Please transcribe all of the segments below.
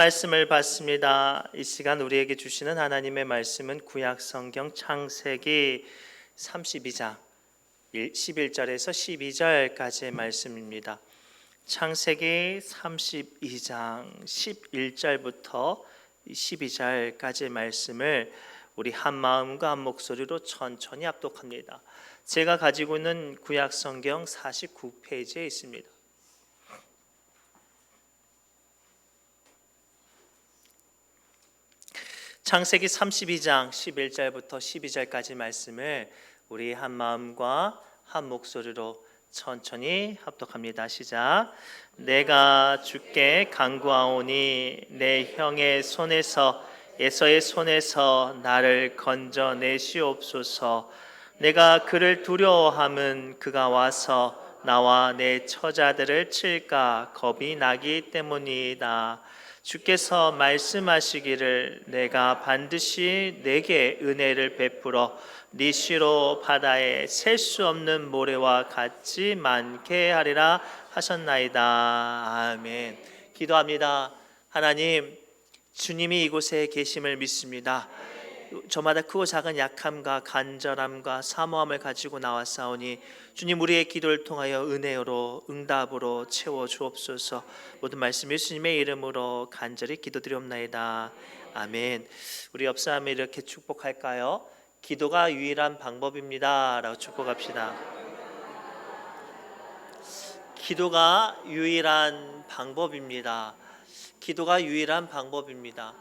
말씀을 받습니다. 이 시간 우리에게 주시는 하나님의 말씀은 구약 성경 창세기 32장 11절에서 12절까지의 말씀입니다. 창세기 32장 11절부터 12절까지의 말씀을 우리 한 마음과 한 목소리로 천천히 합독합니다. 제가 가지고 있는 구약 성경 49페이지에 있습니다. 창세기 32장 11절부터 12절까지 말씀을 우리 한 마음과 한 목소리로 천천히 합독합니다. 시작. 내가 주께 간구하오니 내 형의 손에서 에서의 손에서 나를 건져내시옵소서. 내가 그를 두려워함은 그가 와서 나와 내 처자들을 칠까 겁이 나기 때문이다. 주께서 말씀하시기를 내가 반드시 내게 은혜를 베풀어 네 시로 바다에 셀 수 없는 모래와 같이 많게 하리라 하셨나이다. 아멘. 기도합니다. 하나님, 주님이 이곳에 계심을 믿습니다. 저마다 크고 작은 약함과 간절함과 사모함을 가지고 나왔사오니 주님, 우리의 기도를 통하여 은혜로 응답으로 채워 주옵소서. 모든 말씀 예수님의 이름으로 간절히 기도드리옵나이다. 아멘. 우리 옆 사람을 이렇게 축복할까요? 기도가 유일한 방법입니다 라고 축복합시다. 기도가 유일한 방법입니다. 기도가 유일한 방법입니다.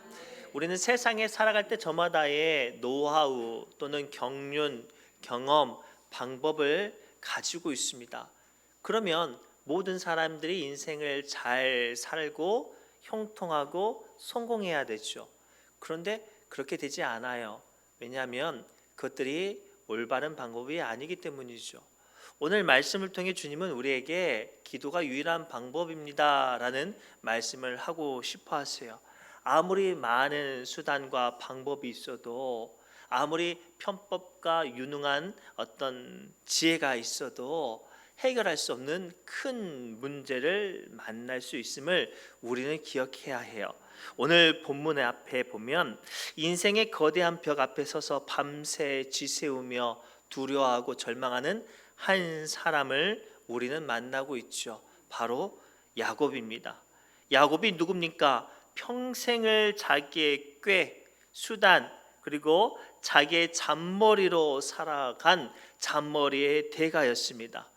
우리는 세상에 살아갈 때 저마다의 노하우 또는 경륜, 경험, 방법을 가지고 있습니다. 그러면 모든 사람들이 인생을 잘 살고 형통하고 성공해야 되죠. 그런데 그렇게 되지 않아요. 왜냐하면 그것들이 올바른 방법이 아니기 때문이죠. 오늘 말씀을 통해 주님은 우리에게 기도가 유일한 방법입니다 라는 말씀을 하고 싶어 하세요. 아무리 많은 수단과 방법이 있어도, 아무리 편법과 유능한 어떤 지혜가 있어도 해결할 수 없는 큰 문제를 만날 수 있음을 우리는 기억해야 해요. 오늘 본문 앞에 보면 인생의 거대한 벽 앞에 서서 밤새 지새우며 두려워하고 절망하는 한 사람을 우리는 만나고 있죠. 바로 야곱입니다. 야곱이 누굽니까? 평생을 자기의 꾀, 수단, 그리고 자기의 잔머리로 살아간 잔머리의 대가였습니다.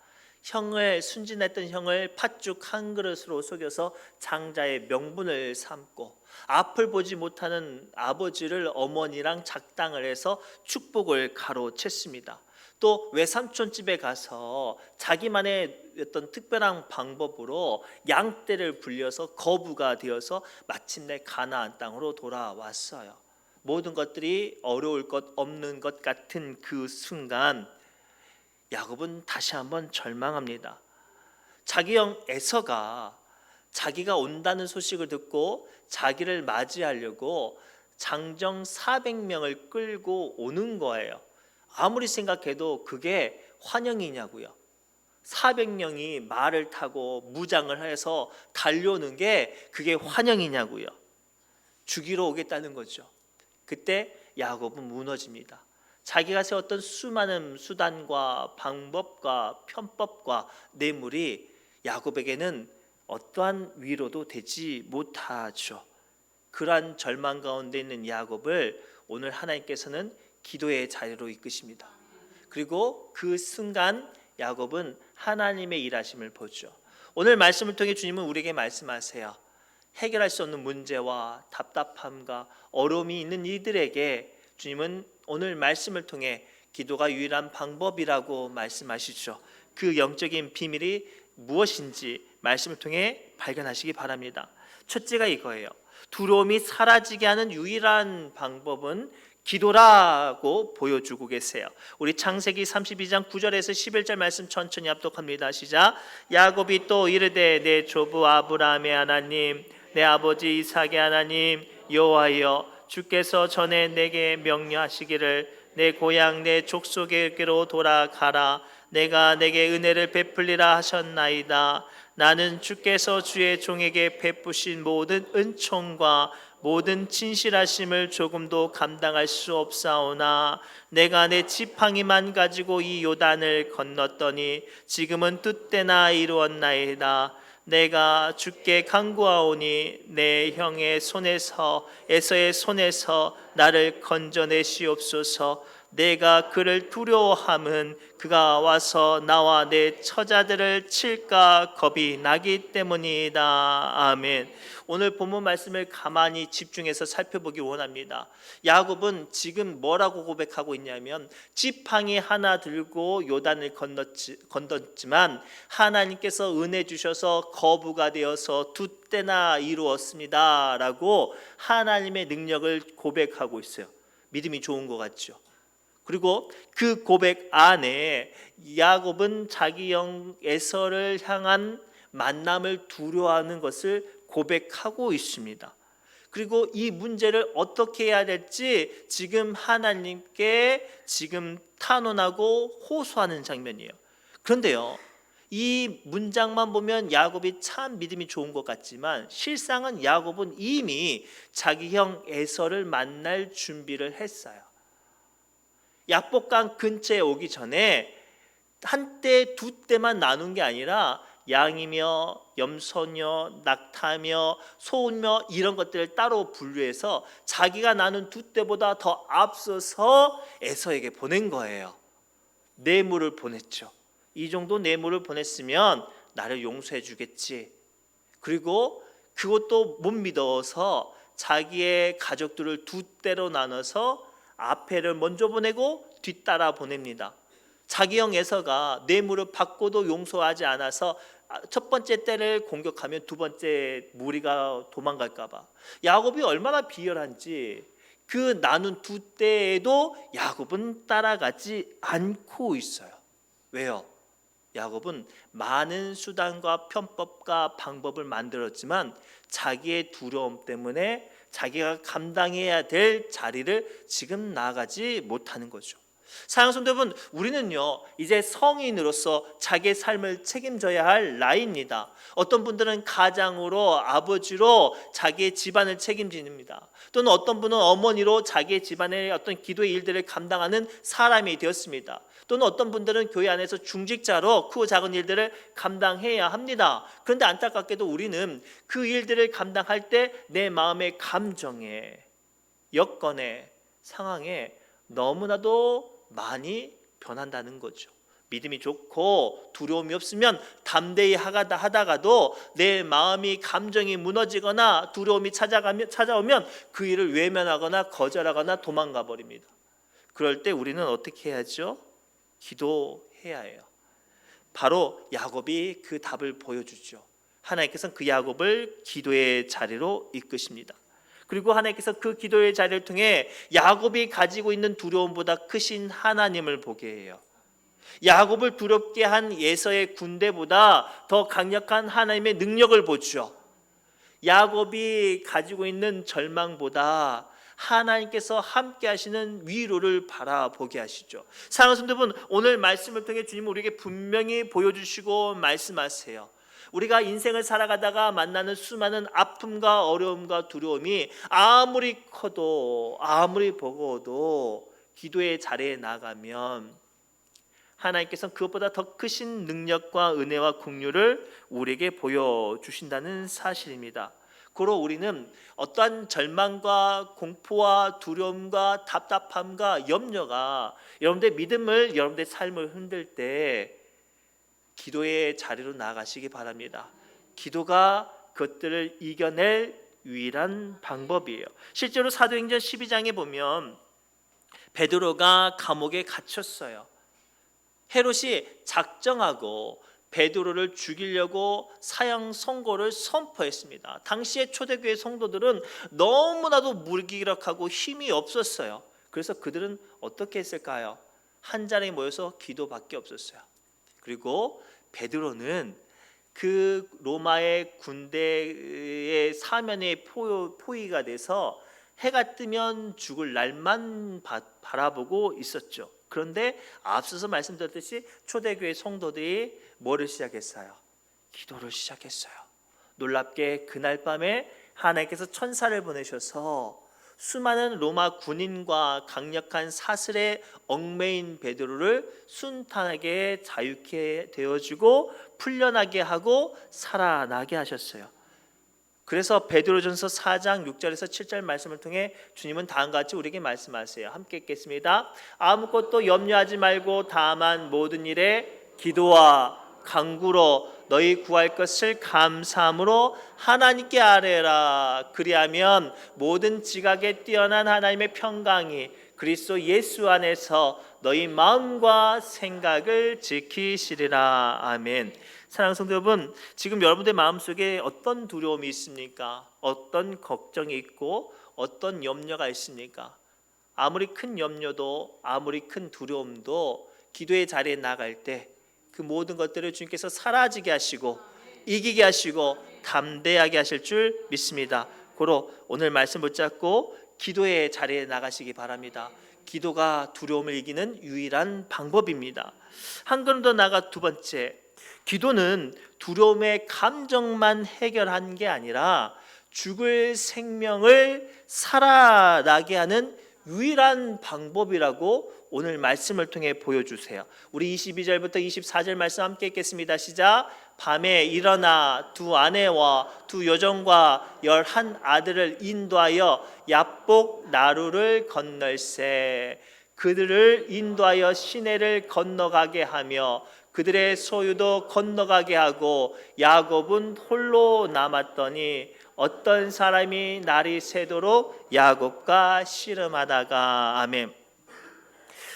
순진했던 형을 팥죽 한 그릇으로 속여서 장자의 명분을 삼고, 앞을 보지 못하는 아버지를 어머니랑 작당을 해서 축복을 가로챘습니다. 또 외삼촌 집에 가서 자기만의 어떤 특별한 방법으로 양떼를 불려서 거부가 되어서 마침내 가나안 땅으로 돌아왔어요. 모든 것들이 어려울 것 없는 것 같은 그 순간 야곱은 다시 한번 절망합니다. 자기 형 에서가 자기가 온다는 소식을 듣고 자기를 맞이하려고 장정 400명을 끌고 오는 거예요. 아무리 생각해도 그게 환영이냐고요. 400명이 말을 타고 무장을 해서 달려오는 게 그게 환영이냐고요. 죽이러 오겠다는 거죠. 그때 야곱은 무너집니다. 자기가 세웠던 수많은 수단과 방법과 편법과 뇌물이 야곱에게는 어떠한 위로도 되지 못하죠. 그러한 절망 가운데 있는 야곱을 오늘 하나님께서는 기도의 자리로 이끄십니다. 그리고 그 순간 야곱은 하나님의 일하심을 보죠. 오늘 말씀을 통해 주님은 우리에게 말씀하세요. 해결할 수 없는 문제와 답답함과 어려움이 있는 이들에게 주님은 오늘 말씀을 통해 기도가 유일한 방법이라고 말씀하시죠. 그 영적인 비밀이 무엇인지 말씀을 통해 발견하시기 바랍니다. 첫째가 이거예요. 두려움이 사라지게 하는 유일한 방법은 기도라고 보여주고 계세요. 우리 창세기 32장 9절에서 11절 말씀 천천히 합독합니다. 시작. 야곱이 또 이르되 내 조부 아브라함의 하나님, 내 아버지 이삭의 하나님 여호와여, 주께서 전에 내게 명령하시기를 내 고향 내 족속에게로 돌아가라. 내가 내게 은혜를 베풀리라 하셨나이다. 나는 주께서 주의 종에게 베푸신 모든 은총과 모든 진실하심을 조금도 감당할 수 없사오나 내가 내 지팡이만 가지고 이 요단을 건넜더니 지금은 뜻대나 이루었나이다. 내가 주께 간구하오니 내 형의 손에서 에서의 손에서 나를 건져내시옵소서. 내가 그를 두려워함은 그가 와서 나와 내 처자들을 칠까 겁이 나기 때문이다. 아멘. 오늘 본문 말씀을 가만히 집중해서 살펴보기 원합니다. 야곱은 지금 뭐라고 고백하고 있냐면 지팡이 하나 들고 요단을 건넜지만 하나님께서 은혜 주셔서 거부가 되어서 두 때나 이루었습니다 라고 하나님의 능력을 고백하고 있어요. 믿음이 좋은 것 같죠. 그리고 그 고백 안에 야곱은 자기 형 에서를 향한 만남을 두려워하는 것을 고백하고 있습니다. 그리고 이 문제를 어떻게 해야 될지 지금 하나님께 지금 탄원하고 호소하는 장면이에요. 그런데요, 이 문장만 보면 야곱이 참 믿음이 좋은 것 같지만 실상은 야곱은 이미 자기 형 에서를 만날 준비를 했어요. 야복강 근처에 오기 전에 한때 두 때만 나눈 게 아니라 양이며 염소며 낙타며 소며 이런 것들을 따로 분류해서 자기가 나눈 두 때보다 더 앞서서 에서에게 보낸 거예요. 뇌물을 보냈죠. 이 정도 뇌물을 보냈으면 나를 용서해 주겠지. 그리고 그것도 못 믿어서 자기의 가족들을 두 때로 나눠서 앞에를 먼저 보내고 뒤따라 보냅니다. 자기 형 에서가 뇌물을 받고도 용서하지 않아서 첫 번째 때를 공격하면 두 번째 무리가 도망갈까 봐 야곱이 얼마나 비열한지 그 나눈 두 때에도 야곱은 따라가지 않고 있어요. 왜요? 야곱은 많은 수단과 편법과 방법을 만들었지만 자기의 두려움 때문에 자기가 감당해야 될 자리를 지금 나아가지 못하는 거죠. 사랑하는 성도 여러분, 우리는요 이제 성인으로서 자기의 삶을 책임져야 할 나이입니다. 어떤 분들은 가장으로 아버지로 자기의 집안을 책임집니다. 또는 어떤 분은 어머니로 자기의 집안의 어떤 기도의 일들을 감당하는 사람이 되었습니다. 또는 어떤 분들은 교회 안에서 중직자로 크고 작은 일들을 감당해야 합니다. 그런데 안타깝게도 우리는 그 일들을 감당할 때 내 마음의 감정에, 여건에, 상황에 너무나도 많이 변한다는 거죠. 믿음이 좋고 두려움이 없으면 담대히 하다가도 내 마음이 감정이 무너지거나 두려움이 찾아오면 그 일을 외면하거나 거절하거나 도망가 버립니다. 그럴 때 우리는 어떻게 해야죠? 기도해야 해요. 바로 야곱이 그 답을 보여주죠. 하나님께서는 그 야곱을 기도의 자리로 이끄십니다. 그리고 하나님께서 그 기도의 자리를 통해 야곱이 가지고 있는 두려움보다 크신 하나님을 보게 해요. 야곱을 두렵게 한 에서의 군대보다 더 강력한 하나님의 능력을 보죠. 야곱이 가지고 있는 절망보다 하나님께서 함께 하시는 위로를 바라보게 하시죠. 사랑하는 성도 여러분, 오늘 말씀을 통해 주님은 우리에게 분명히 보여주시고 말씀하세요. 우리가 인생을 살아가다가 만나는 수많은 아픔과 어려움과 두려움이 아무리 커도 아무리 버거워도 기도의 자리에 나가면 하나님께서는 그것보다 더 크신 능력과 은혜와 긍휼을 우리에게 보여주신다는 사실입니다. 고로 우리는 어떠한 절망과 공포와 두려움과 답답함과 염려가 여러분들의 믿음을, 여러분들의 삶을 흔들 때 기도의 자리로 나아가시기 바랍니다. 기도가 그것들을 이겨낼 유일한 방법이에요. 실제로 사도행전 12장에 보면 베드로가 감옥에 갇혔어요. 헤롯이 작정하고 베드로를 죽이려고 사형 선고를 선포했습니다. 당시의 초대교회 성도들은 너무나도 무기력하고 힘이 없었어요. 그래서 그들은 어떻게 했을까요? 한 자리에 모여서 기도밖에 없었어요. 그리고 베드로는 그 로마의 군대의 사면에 포위가 돼서 해가 뜨면 죽을 날만 바라보고 있었죠. 그런데 앞서서 말씀드렸듯이 초대교회 성도들이 뭐를 시작했어요? 기도를 시작했어요. 놀랍게 그날 밤에 하나님께서 천사를 보내셔서 수많은 로마 군인과 강력한 사슬에 얽매인 베드로를 순탄하게 자유케 되어주고 풀려나게 하고 살아나게 하셨어요. 그래서 베드로전서 4장 6절에서 7절 말씀을 통해 주님은 다음과 같이 우리에게 말씀하세요. 함께 읽겠습니다. 아무것도 염려하지 말고 다만 모든 일에 기도와 간구로 너희 구할 것을 감사함으로 하나님께 아뢰라. 그리하면 모든 지각에 뛰어난 하나님의 평강이 그리스도 예수 안에서 너희 마음과 생각을 지키시리라. 아멘. 사랑하는 성도 여러분, 지금 여러분의 마음속에 어떤 두려움이 있습니까? 어떤 걱정이 있고 어떤 염려가 있습니까? 아무리 큰 염려도 아무리 큰 두려움도 기도의 자리에 나갈 때 그 모든 것들을 주님께서 사라지게 하시고 이기게 하시고 담대하게 하실 줄 믿습니다. 고로 오늘 말씀 붙잡고 기도의 자리에 나가시기 바랍니다. 기도가 두려움을 이기는 유일한 방법입니다. 한 걸음 더 나아가 두 번째, 기도는 두려움의 감정만 해결한 게 아니라 죽을 생명을 살아나게 하는 유일한 방법이라고 오늘 말씀을 통해 보여주세요. 우리 22절부터 24절 말씀 함께 읽겠습니다. 시작. 밤에 일어나 두 아내와 두 여종과 11 아들을 인도하여 야복 나루를 건널세. 그들을 인도하여 시내를 건너가게 하며 그들의 소유도 건너가게 하고 야곱은 홀로 남았더니 어떤 사람이 날이 새도록 야곱과 씨름하다가. 아멘.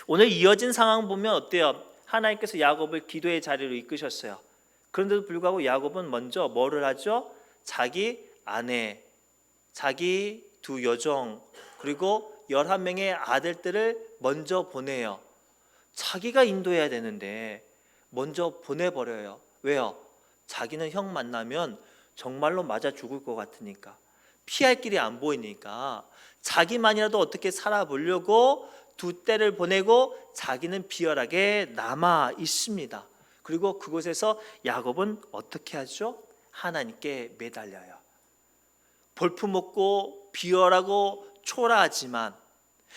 오늘 이어진 상황 보면 어때요? 하나님께서 야곱을 기도의 자리로 이끄셨어요. 그런데도 불구하고 야곱은 먼저 뭐를 하죠? 자기 아내, 자기 두 여종, 그리고 11명의 아들들을 먼저 보내요. 자기가 인도해야 되는데 먼저 보내버려요. 왜요? 자기는 형 만나면 정말로 맞아 죽을 것 같으니까, 피할 길이 안 보이니까 자기만이라도 어떻게 살아보려고 두 떼를 보내고 자기는 비열하게 남아 있습니다. 그리고 그곳에서 야곱은 어떻게 하죠? 하나님께 매달려요. 볼품없고 비열하고 초라하지만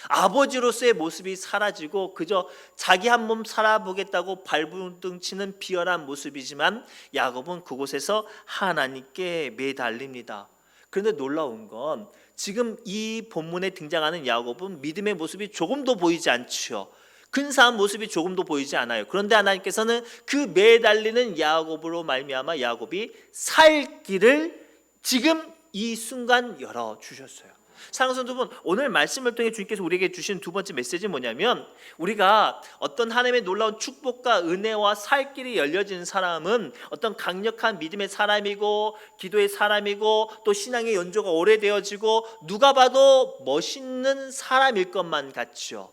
아버지로서의 모습이 사라지고 그저 자기 한 몸 살아보겠다고 발부둥치는 비열한 모습이지만 야곱은 그곳에서 하나님께 매달립니다. 그런데 놀라운 건 지금 이 본문에 등장하는 야곱은 믿음의 모습이 조금도 보이지 않지요. 근사한 모습이 조금도 보이지 않아요. 그런데 하나님께서는 그 매달리는 야곱으로 말미암아 야곱이 살 길을 지금 이 순간 열어주셨어요. 사랑하는 여러분, 오늘 말씀을 통해 주님께서 우리에게 주신 두 번째 메시지는 뭐냐면, 우리가 어떤 하나님의 놀라운 축복과 은혜와 살 길이 열려진 사람은 어떤 강력한 믿음의 사람이고 기도의 사람이고 또 신앙의 연조가 오래되어지고 누가 봐도 멋있는 사람일 것만 같죠.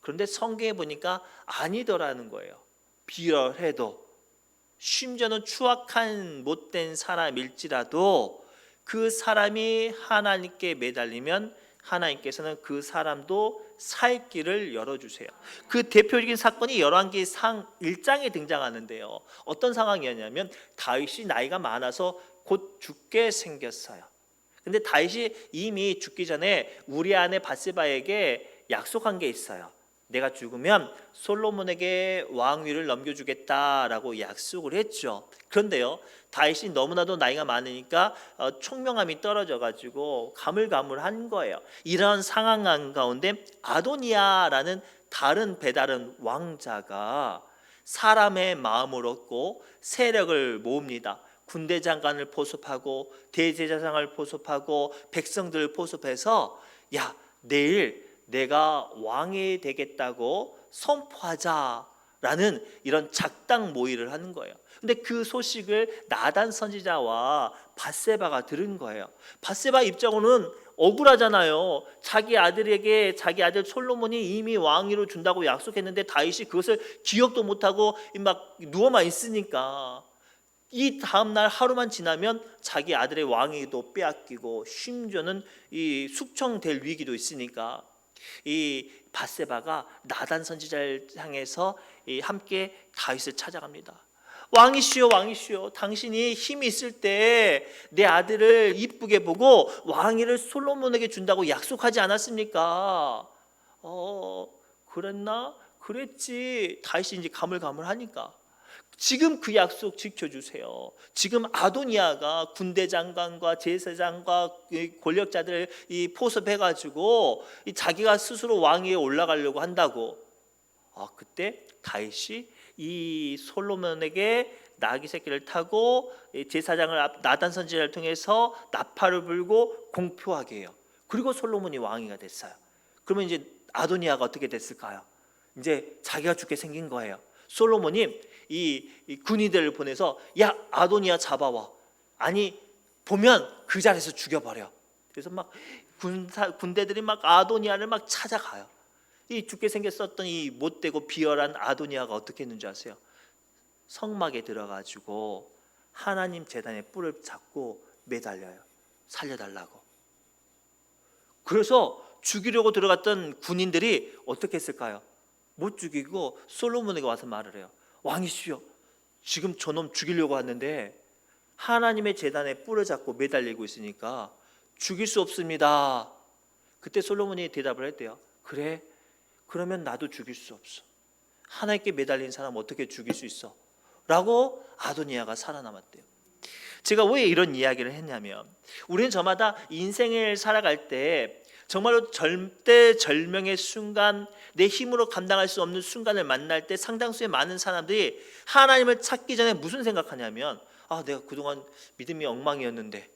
그런데 성경에 보니까 아니더라는 거예요. 비열해도, 심지어는 추악한 못된 사람일지라도 그 사람이 하나님께 매달리면 하나님께서는 그 사람도 살 길을 열어주세요. 그 대표적인 사건이 열왕기상 1장에 등장하는데요. 어떤 상황이었냐면 다윗이 나이가 많아서 곧 죽게 생겼어요. 근데 다윗이 이미 죽기 전에 우리 아내 밧세바에게 약속한 게 있어요. 내가 죽으면 솔로몬에게 왕위를 넘겨주겠다라고 약속을 했죠. 그런데요, 다윗이 너무나도 나이가 많으니까 총명함이 떨어져가지고 가물가물한 거예요. 이런 상황 가운데 아도니아라는 다른 배다른 왕자가 사람의 마음을 얻고 세력을 모읍니다. 군대 장관을 포섭하고 대제사장을 포섭하고 백성들을 포섭해서 야, 내일 내가 왕이 되겠다고 선포하자라는 이런 작당 모의를 하는 거예요. 근데 그 소식을 나단 선지자와 밧세바가 들은 거예요. 밧세바 입장으로는 억울하잖아요. 자기 아들에게 자기 아들 솔로몬이 이미 왕위로 준다고 약속했는데 다윗이 그것을 기억도 못하고 막 누워만 있으니까 이 다음날 하루만 지나면 자기 아들의 왕위도 빼앗기고 심지어는 이 숙청될 위기도 있으니까 이 밧세바가 나단 선지자를 향해서 함께 다윗을 찾아갑니다. 왕이시여 왕이시여, 당신이 힘이 있을 때 내 아들을 이쁘게 보고 왕위를 솔로몬에게 준다고 약속하지 않았습니까? 그랬나? 그랬지. 다윗이 이제 가물가물하니까 지금 그 약속 지켜주세요. 지금 아도니아가 군대 장관과 제사장과 권력자들 포섭해가지고 자기가 스스로 왕위에 올라가려고 한다고. 그때 다윗이 이 솔로몬에게 나귀 새끼를 타고 제사장을 나단 선지자를 통해서 나팔을 불고 공표하게 해요. 그리고 솔로몬이 왕위가 됐어요. 그러면 이제 아도니아가 어떻게 됐을까요? 이제 자기가 죽게 생긴 거예요. 솔로몬이 이 군인들을 보내서 야 아도니아 잡아와. 아니 보면 그 자리에서 죽여버려. 그래서 막 군대들이 막 아도니아를 막 찾아가요. 이 죽게 생겼었던 이 못되고 비열한 아도니아가 어떻게 했는지 아세요? 성막에 들어가지고 하나님 제단의 뿔을 잡고 매달려요. 살려달라고. 그래서 죽이려고 들어갔던 군인들이 어떻게 했을까요? 못 죽이고 솔로몬에게 와서 말을 해요. 왕이시여, 지금 저놈 죽이려고 하는데 하나님의 제단에 뿔을 잡고 매달리고 있으니까 죽일 수 없습니다. 그때 솔로몬이 대답을 했대요. 그래, 그러면 나도 죽일 수 없어. 하나님께 매달린 사람 어떻게 죽일 수 있어? 라고 아도니아가 살아남았대요. 제가 왜 이런 이야기를 했냐면, 우리는 저마다 인생을 살아갈 때 정말로 절대절명의 순간, 내 힘으로 감당할 수 없는 순간을 만날 때 상당수의 많은 사람들이 하나님을 찾기 전에 무슨 생각하냐면, 내가 그동안 믿음이 엉망이었는데,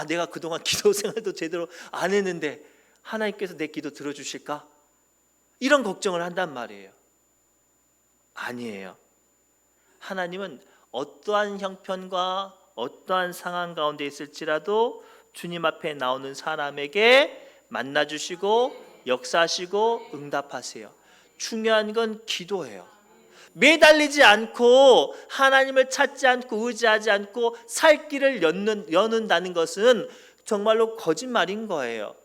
내가 그동안 기도 생활도 제대로 안 했는데 하나님께서 내 기도 들어주실까? 이런 걱정을 한단 말이에요. 아니에요. 하나님은 어떠한 형편과 어떠한 상황 가운데 있을지라도 주님 앞에 나오는 사람에게 만나주시고 역사하시고 응답하세요. 중요한 건 기도예요. 매달리지 않고 하나님을 찾지 않고 의지하지 않고 살 길을 여는다는 것은 정말로 거짓말인 거예요.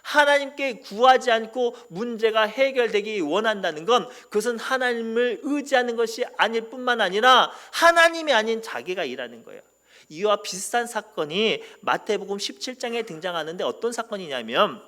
하나님께 구하지 않고 문제가 해결되기 원한다는 건 그것은 하나님을 의지하는 것이 아닐 뿐만 아니라 하나님이 아닌 자기가 일하는 거예요. 이와 비슷한 사건이 마태복음 17장에 등장하는데 어떤 사건이냐면,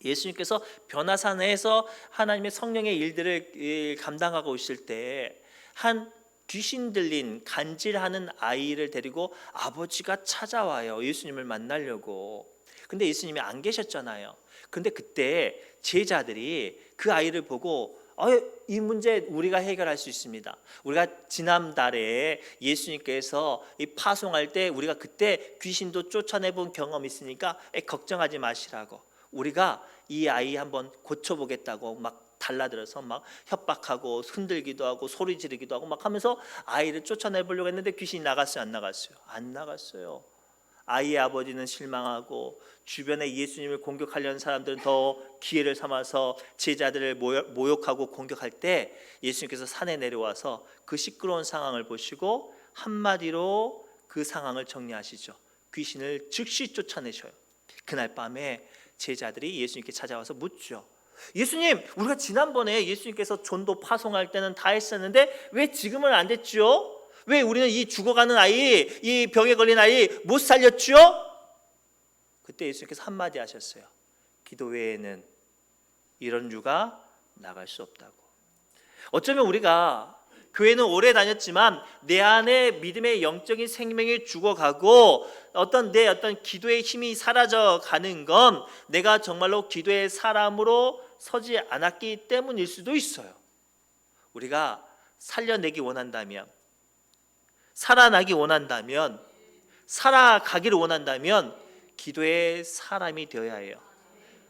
예수님께서 변화산에서 하나님의 성령의 일들을 감당하고 오실 때 한 귀신 들린 간질하는 아이를 데리고 아버지가 찾아와요. 예수님을 만나려고. 근데 예수님이 안 계셨잖아요. 근데 그때 제자들이 그 아이를 보고 이 문제 우리가 해결할 수 있습니다. 우리가 지난달에 예수님께서 파송할 때 우리가 그때 귀신도 쫓아내본 경험이 있으니까 걱정하지 마시라고, 우리가 이 아이 한번 고쳐보겠다고 막 달라들어서 막 협박하고 흔들기도 하고 소리 지르기도 하고 막 하면서 아이를 쫓아내보려고 했는데 귀신이 나갔어요? 안 나갔어요? 안 나갔어요. 아이의 아버지는 실망하고 주변에 예수님을 공격하려는 사람들은 더 기회를 삼아서 제자들을 모욕하고 공격할 때 예수님께서 산에 내려와서 그 시끄러운 상황을 보시고 한마디로 그 상황을 정리하시죠. 귀신을 즉시 쫓아내셔요. 그날 밤에 제자들이 예수님께 찾아와서 묻죠. 예수님, 우리가 지난번에 예수님께서 전도 파송할 때는 다 했었는데 왜 지금은 안 됐죠? 왜 우리는 이 죽어가는 아이, 이 병에 걸린 아이 못 살렸죠? 그때 예수님께서 한마디 하셨어요. 기도 외에는 이런 유가 나갈 수 없다고. 어쩌면 우리가 교회는 오래 다녔지만 내 안에 믿음의 영적인 생명이 죽어가고 내 어떤 기도의 힘이 사라져가는 건 내가 정말로 기도의 사람으로 서지 않았기 때문일 수도 있어요. 우리가 살려내기 원한다면, 살아나기 원한다면, 살아가기를 원한다면 기도의 사람이 되어야 해요.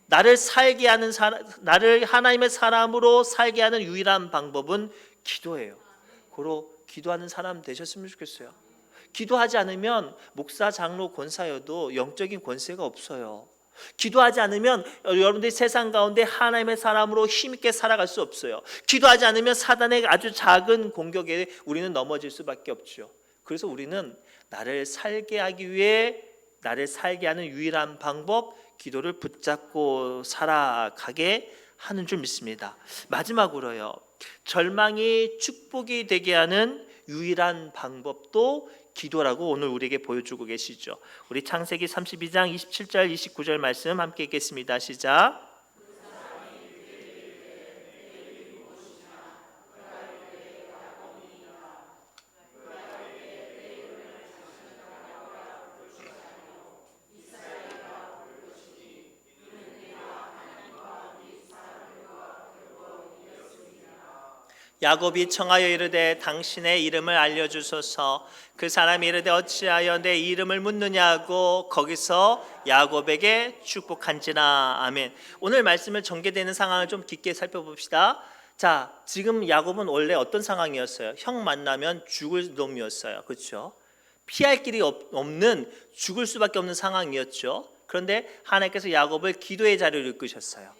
나를 하나님의 사람으로 살게 하는 유일한 방법은 기도예요. 고로 기도하는 사람 되셨으면 좋겠어요. 기도하지 않으면 목사, 장로, 권사여도 영적인 권세가 없어요. 기도하지 않으면 여러분들이 세상 가운데 하나님의 사람으로 힘있게 살아갈 수 없어요. 기도하지 않으면 사단의 아주 작은 공격에 우리는 넘어질 수밖에 없죠. 그래서 우리는 나를 살게 하기 위해, 나를 살게 하는 유일한 방법, 기도를 붙잡고 살아가게 하는 줄 믿습니다. 마지막으로요, 절망이 축복이 되게 하는 유일한 방법도 기도라고 오늘 우리에게 보여주고 계시죠. 우리 창세기 32장 27절 29절 말씀 함께 읽겠습니다. 시작. 야곱이 청하여 이르되 당신의 이름을 알려주소서. 그 사람이 이르되 어찌하여 내 이름을 묻느냐고 거기서 야곱에게 축복한지라. 아멘. 오늘 말씀을 전개되는 상황을 좀 깊게 살펴봅시다. 자, 지금 야곱은 원래 어떤 상황이었어요? 형 만나면 죽을 놈이었어요. 그렇죠? 피할 길이 없는, 죽을 수밖에 없는 상황이었죠. 그런데 하나님께서 야곱을 기도의 자리로 이끄셨어요.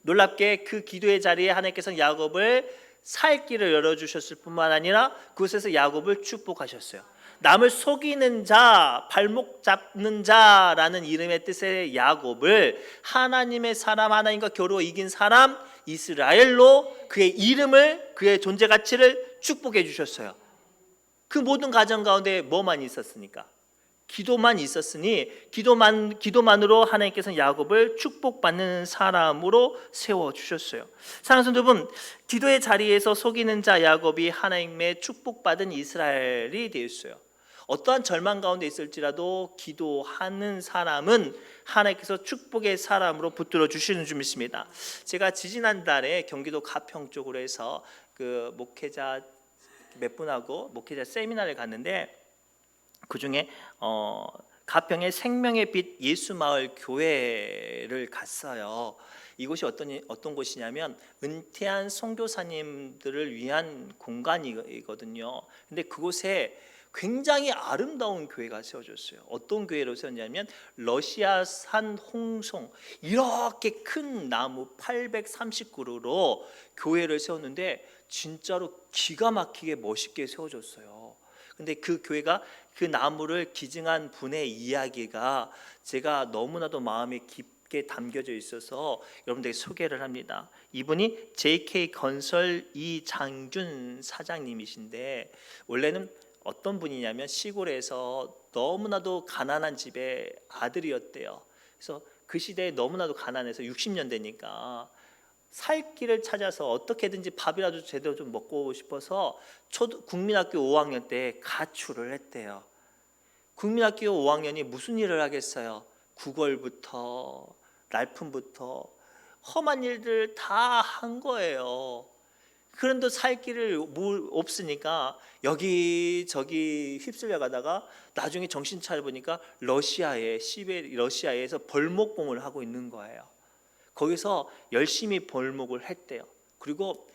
놀랍게 그 기도의 자리에 하나님께서 야곱을 살 길을 열어주셨을 뿐만 아니라 그곳에서 야곱을 축복하셨어요. 남을 속이는 자, 발목 잡는 자라는 이름의 뜻의 야곱을 하나님의 사람, 하나님과 겨루어 이긴 사람 이스라엘로 그의 이름을, 그의 존재 가치를 축복해 주셨어요. 그 모든 가정 가운데 뭐만 있었습니까? 기도만 있었으니 기도만으로 하나님께서는 야곱을 축복받는 사람으로 세워주셨어요. 사랑하는 여러분, 기도의 자리에서 속이는 자 야곱이 하나님의 축복받은 이스라엘이 되었어요. 어떠한 절망 가운데 있을지라도 기도하는 사람은 하나님께서 축복의 사람으로 붙들어 주시는 줄 믿습니다. 제가 지지난달에 경기도 가평 쪽으로 해서 그 목회자 몇 분하고 목회자 세미나를 갔는데 그 중에 가평의 생명의 빛 예수마을 교회를 갔어요. 이곳이 어떤 곳이냐면 은퇴한 선교사님들을 위한 공간이거든요. 근데 그곳에 굉장히 아름다운 교회가 세워졌어요. 어떤 교회로 세웠냐면 러시아산 홍송, 이렇게 큰 나무 830그루로 교회를 세웠는데 진짜로 기가 막히게 멋있게 세워졌어요. 근데 그 교회가 그 나무를 기증한 분의 이야기가 제가 너무나도 마음에 깊게 담겨져 있어서 여러분들에게 소개를 합니다. 이분이 JK 건설 이장준 사장님이신데 원래는 어떤 분이냐면 시골에서 너무나도 가난한 집의 아들이었대요. 그래서 그 시대에 너무나도 가난해서 60년 되니까 살 길을 찾아서 어떻게든지 밥이라도 제대로 좀 먹고 싶어서 국민학교 5학년 때 가출을 했대요. 국민학교 5학년이 무슨 일을 하겠어요? 구걸부터 날품부터 험한 일들 다 한 거예요. 그런데 살 길을 없으니까 여기저기 휩쓸려 가다가 나중에 정신 차려보니까 러시아에서 벌목공을 하고 있는 거예요. 거기서 열심히 벌목을 했대요. 그리고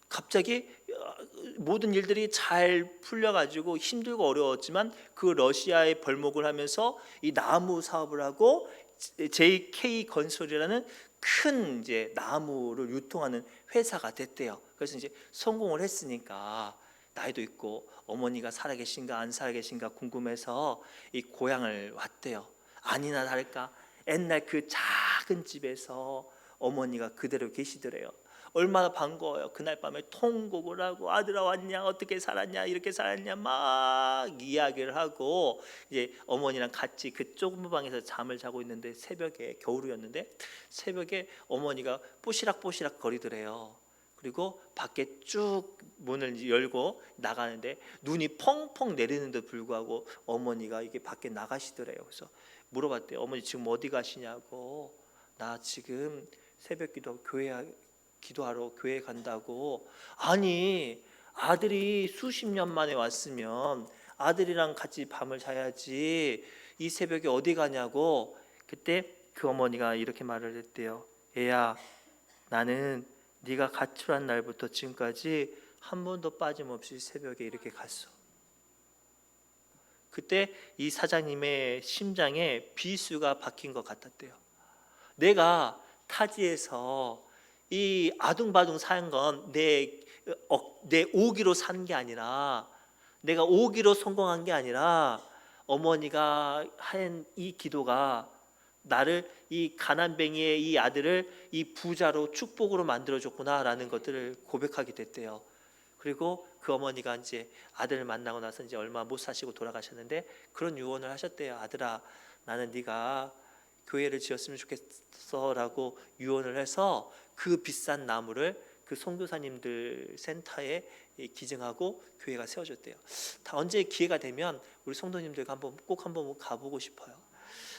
갑자기 모든 일들이 잘 풀려가지고 힘들고 어려웠지만 그 러시아에 벌목을 하면서 이 나무 사업을 하고 JK 건설이라는 큰 이제 나무를 유통하는 회사가 됐대요. 그래서 이제 성공을 했으니까 나이도 있고 어머니가 살아계신가 안 살아계신가 궁금해서 이 고향을 왔대요. 아니나 다를까 옛날 그 작은 집에서 어머니가 그대로 계시더래요. 얼마나 반가워요. 그날 밤에 통곡을 하고 아들아 왔냐, 어떻게 살았냐, 이렇게 살았냐 막 이야기를 하고 이제 어머니랑 같이 그 좁은 방에서 잠을 자고 있는데 새벽에 겨울이었는데 새벽에 어머니가 뽀시락뽀시락 거리더래요. 그리고 밖에 쭉 문을 열고 나가는데 눈이 펑펑 내리는데 불구하고 어머니가 이게 밖에 나가시더래요. 그래서 물어봤대요. 어머니 지금 어디 가시냐고. 나 지금 새벽 기도하러 교회 간다고. 아니 아들이 수십 년 만에 왔으면 아들이랑 같이 밤을 자야지 이 새벽에 어디 가냐고. 그때 그 어머니가 이렇게 말을 했대요. 애야, 나는 네가 가출한 날부터 지금까지 한 번도 빠짐없이 새벽에 이렇게 갔어. 그때 이 사장님의 심장에 비수가 박힌 것 같았대요. 내가 타지에서 이 아둥바둥 산 건 내 오기로 산 게 아니라, 내가 오기로 성공한 게 아니라 어머니가 한 이 기도가 나를, 이 가난뱅이의 이 아들을 이 부자로 축복으로 만들어줬구나라는 것들을 고백하게 됐대요. 그리고 그 어머니가 이제 아들을 만나고 나서 이제 얼마 못 사시고 돌아가셨는데 그런 유언을 하셨대요. 아들아, 나는 네가 교회를 지었으면 좋겠어라고 유언을 해서 그 비싼 나무를 그 선교사님들 센터에 기증하고 교회가 세워졌대요. 다 언제 기회가 되면 우리 성도님들과 꼭 한번 가보고 싶어요.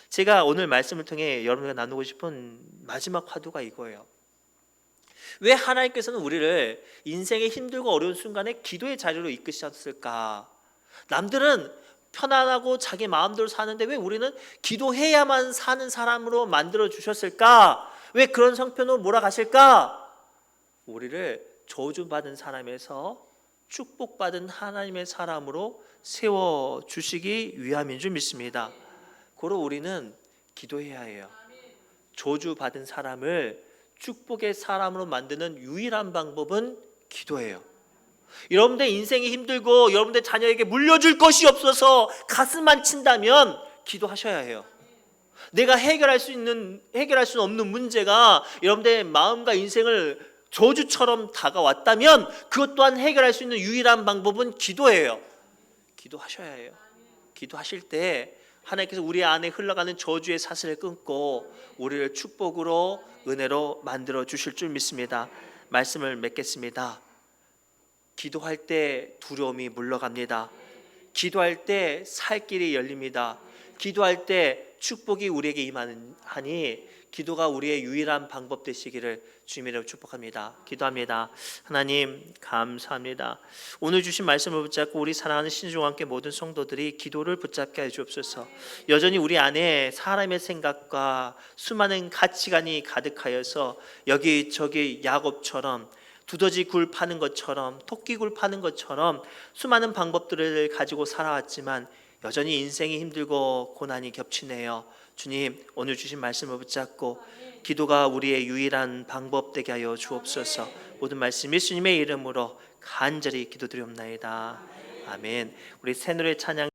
제가 오늘 말씀을 통해 여러분과 나누고 싶은 마지막 화두가 이거예요. 왜 하나님께서는 우리를 인생의 힘들고 어려운 순간에 기도의 자리로 이끄셨을까? 남들은 편안하고 자기 마음대로 사는데 왜 우리는 기도해야만 사는 사람으로 만들어 주셨을까? 왜 그런 성편으로 몰아가실까? 우리를 저주받은 사람에서 축복받은 하나님의 사람으로 세워주시기 위함인 줄 믿습니다. 고로 우리는 기도해야 해요. 저주받은 사람을 축복의 사람으로 만드는 유일한 방법은 기도예요. 여러분들 인생이 힘들고 여러분들 자녀에게 물려줄 것이 없어서 가슴만 친다면 기도하셔야 해요. 내가 해결할 수는 없는 문제가 여러분들의 마음과 인생을 저주처럼 다가왔다면 그것 또한 해결할 수 있는 유일한 방법은 기도예요. 기도하셔야 해요. 기도하실 때 하나님께서 우리 안에 흘러가는 저주의 사슬을 끊고 우리를 축복으로 은혜로 만들어 주실 줄 믿습니다. 말씀을 맺겠습니다. 기도할 때 두려움이 물러갑니다. 기도할 때 살 길이 열립니다. 기도할 때 축복이 우리에게 임하니 기도가 우리의 유일한 방법 되시기를 주님으로 축복합니다. 기도합니다. 하나님 감사합니다. 오늘 주신 말씀을 붙잡고 우리 사랑하는 신중과 함께 모든 성도들이 기도를 붙잡게 해 주옵소서. 여전히 우리 안에 사람의 생각과 수많은 가치관이 가득하여서 여기저기 야곱처럼 두더지 굴 파는 것처럼 토끼 굴 파는 것처럼 수많은 방법들을 가지고 살아왔지만 여전히 인생이 힘들고 고난이 겹치네요. 주님, 오늘 주신 말씀을 붙잡고 기도가 우리의 유일한 방법 되게 하여 주옵소서. 모든 말씀 예수님의 이름으로 간절히 기도드리옵나이다. 아멘. 우리 새 노래 찬양